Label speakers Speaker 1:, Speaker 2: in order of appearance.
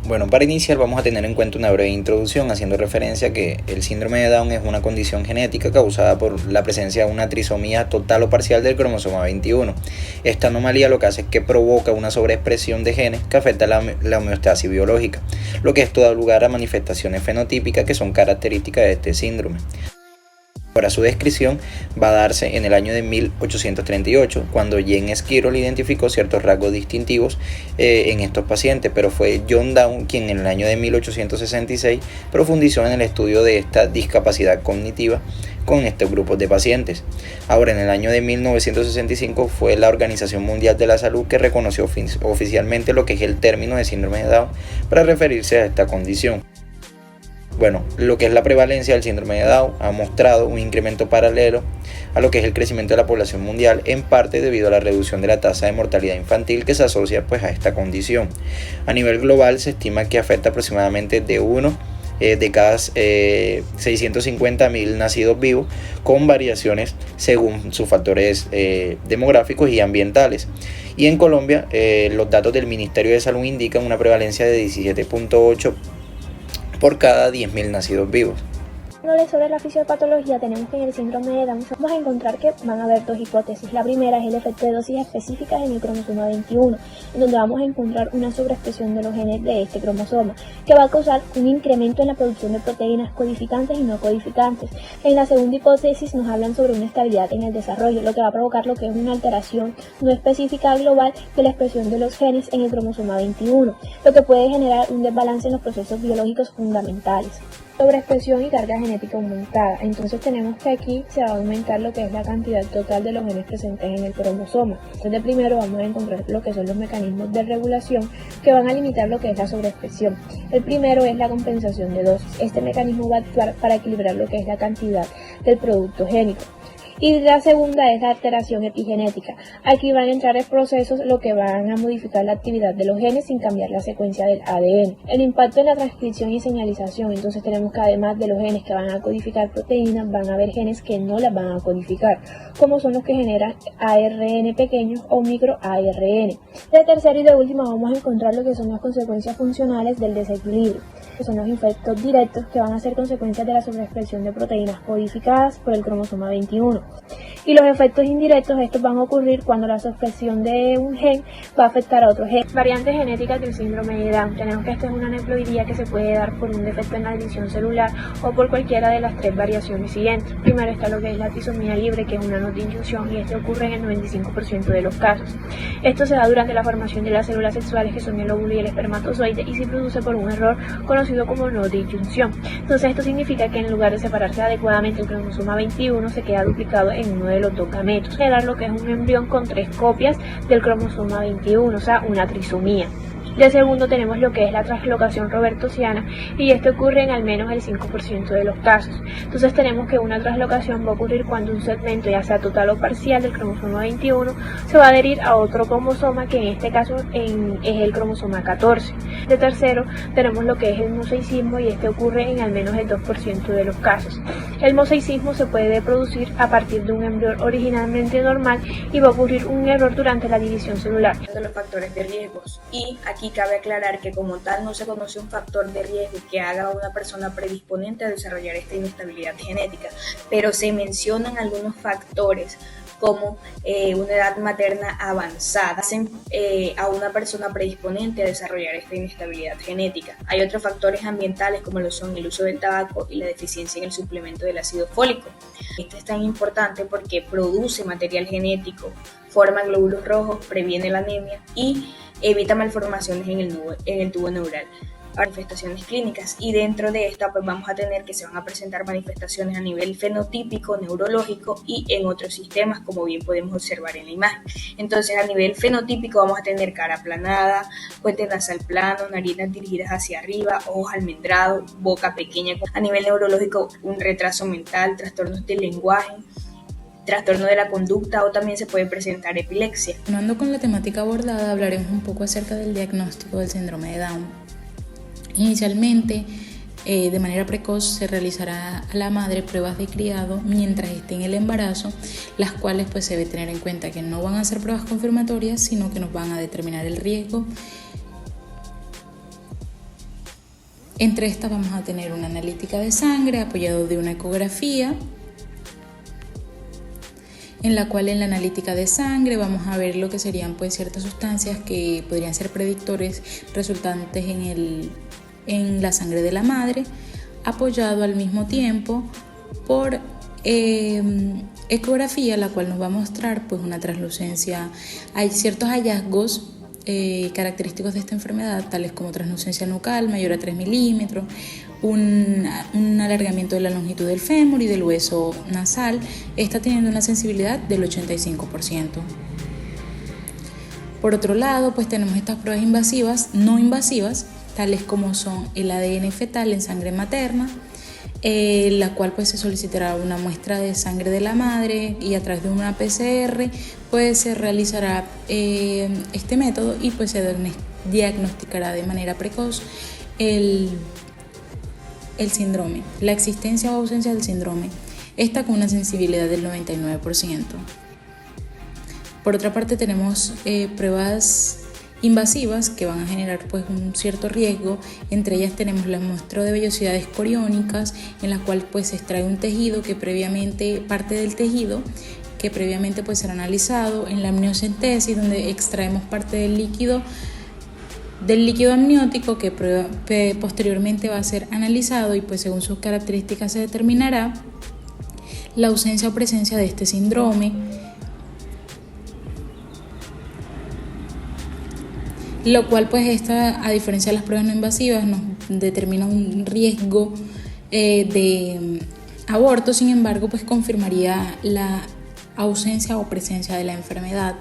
Speaker 1: Bueno, para iniciar vamos a tener en cuenta una breve introducción haciendo referencia a que el síndrome de Down es una condición genética causada por la presencia de una trisomía total o parcial del cromosoma 21. Esta anomalía lo que hace es que provoca una sobreexpresión de genes que afecta la homeostasis biológica, lo que esto da lugar a manifestaciones fenotípicas que son características de este síndrome. Para su descripción va a darse en el año de 1838, cuando James Kirol identificó ciertos rasgos distintivos en estos pacientes, pero fue John Down quien en el año de 1866 profundizó en el estudio de esta discapacidad cognitiva con estos grupos de pacientes. Ahora, en el año de 1965 fue la Organización Mundial de la Salud que reconoció oficialmente lo que es el término de síndrome de Down para referirse a esta condición. Bueno, lo que es la prevalencia del síndrome de Down ha mostrado un incremento paralelo a lo que es el crecimiento de la población mundial, en parte debido a la reducción de la tasa de mortalidad infantil que se asocia pues a esta condición. A nivel global se estima que afecta aproximadamente de uno de cada 650.000 nacidos vivos, con variaciones según sus factores demográficos y ambientales. Y en Colombia los datos del Ministerio de Salud indican una prevalencia de 17.8 por cada 10.000 nacidos vivos.
Speaker 2: Sobre la fisiopatología, tenemos que en el síndrome de Down vamos a encontrar que van a haber dos hipótesis. La primera es el efecto de dosis específicas en el cromosoma 21, en donde vamos a encontrar una sobreexpresión de los genes de este cromosoma, que va a causar un incremento en la producción de proteínas codificantes y no codificantes. En la segunda hipótesis nos hablan sobre una estabilidad en el desarrollo, lo que va a provocar lo que es una alteración no específica global de la expresión de los genes en el cromosoma 21, lo que puede generar un desbalance en los procesos biológicos fundamentales. Sobreexpresión y carga genética aumentada. Entonces tenemos que aquí se va a aumentar lo que es la cantidad total de los genes presentes en el cromosoma. Entonces primero vamos a encontrar lo que son los mecanismos de regulación que van a limitar lo que es la sobreexpresión. El primero es la compensación de dosis. Este mecanismo va a actuar para equilibrar lo que es la cantidad del producto génico. Y la segunda es la alteración epigenética. Aquí van a entrar en procesos lo que van a modificar la actividad de los genes sin cambiar la secuencia del ADN. El impacto en la transcripción y señalización. Entonces tenemos que además de los genes que van a codificar proteínas, van a haber genes que no las van a codificar, como son los que generan ARN pequeños o microARN. De tercero y de último vamos a encontrar lo que son las consecuencias funcionales del desequilibrio, que son los efectos directos que van a ser consecuencias de la sobreexpresión de proteínas codificadas por el cromosoma 21. Y los efectos indirectos, estos van a ocurrir cuando la sobreexpresión de un gen va a afectar a otro gen. Variantes genéticas del síndrome de Down. Tenemos que esta es una aneuploidía que se puede dar por un defecto en la división celular o por cualquiera de las tres variaciones siguientes. Primero está lo que es la trisomía libre, que es una no de inclusión, y este ocurre en el 95% de los casos. Esto se da durante la formación de las células sexuales, que son el óvulo y el espermatozoide, y se produce por un error conocido como no de disyunción. Entonces esto significa que en lugar de separarse adecuadamente el cromosoma 21 se queda duplicado en uno de los dos gametos, generar lo que es un embrión con 3 copias del cromosoma 21, o sea, una trisomía. De segundo tenemos lo que es la translocación robertosiana, y esto ocurre en al menos el 5% de los casos. Entonces tenemos que una translocación va a ocurrir cuando un segmento, ya sea total o parcial, del cromosoma 21 se va a adherir a otro cromosoma, que en este caso es el cromosoma 14. De tercero tenemos lo que es el mosaicismo, y este ocurre en al menos el 2% de los casos. El mosaicismo se puede producir a partir de un embrión originalmente normal y va a ocurrir un error durante la división celular.
Speaker 3: De los factores de riesgos, y aquí cabe aclarar que como tal no se conoce un factor de riesgo que haga a una persona predisponente a desarrollar esta inestabilidad genética, pero se mencionan algunos factores como una edad materna avanzada, hacen a una persona predisponente a desarrollar esta inestabilidad genética. Hay otros factores ambientales como lo son el uso del tabaco y la deficiencia en el suplemento del ácido fólico. Este es tan importante porque produce material genético, forma glóbulos rojos, previene la anemia y evita malformaciones en el tubo neural. Manifestaciones clínicas, y dentro de esta pues vamos a tener que se van a presentar manifestaciones a nivel fenotípico, neurológico y en otros sistemas, como bien podemos observar en la imagen. Entonces a nivel fenotípico vamos a tener cara aplanada, puente nasal plano, narinas dirigidas hacia arriba, ojos almendrados, boca pequeña. A nivel neurológico, un retraso mental, trastornos del lenguaje, trastorno de la conducta, o también se puede presentar epilepsia.
Speaker 4: Continuando con la temática abordada, hablaremos un poco acerca del diagnóstico del síndrome de Down. Inicialmente, de manera precoz, se realizará a la madre pruebas de criado mientras esté en el embarazo, las cuales pues se debe tener en cuenta que no van a ser pruebas confirmatorias, sino que nos van a determinar el riesgo Entre estas vamos a tener una analítica de sangre apoyado de una ecografía, en la cual en la analítica de sangre vamos a ver lo que serían pues ciertas sustancias que podrían ser predictores resultantes en la sangre de la madre, apoyado al mismo tiempo por ecografía, la cual nos va a mostrar pues una translucencia. Hay ciertos hallazgos característicos de esta enfermedad, tales como translucencia nucal mayor a 3 milímetros, un alargamiento de la longitud del fémur y del hueso nasal, está teniendo una sensibilidad del 85%. Por otro lado, pues tenemos estas pruebas invasivas, no invasivas, tales como son el ADN fetal en sangre materna, la cual pues se solicitará una muestra de sangre de la madre y a través de una PCR pues se realizará este método y pues se diagnosticará de manera precoz el síndrome, la existencia o ausencia del síndrome, esta con una sensibilidad del 99%. Por otra parte tenemos pruebas invasivas que van a generar pues un cierto riesgo. Entre ellas tenemos la muestra de vellosidades coriónicas, en la cual pues se extrae un tejido parte del tejido que previamente pues será analizado en la amniocentesis, donde extraemos parte del líquido amniótico que posteriormente va a ser analizado y pues según sus características se determinará la ausencia o presencia de este síndrome, lo cual pues a diferencia de las pruebas no invasivas nos determina un riesgo de aborto. Sin embargo pues confirmaría la ausencia o presencia de la enfermedad.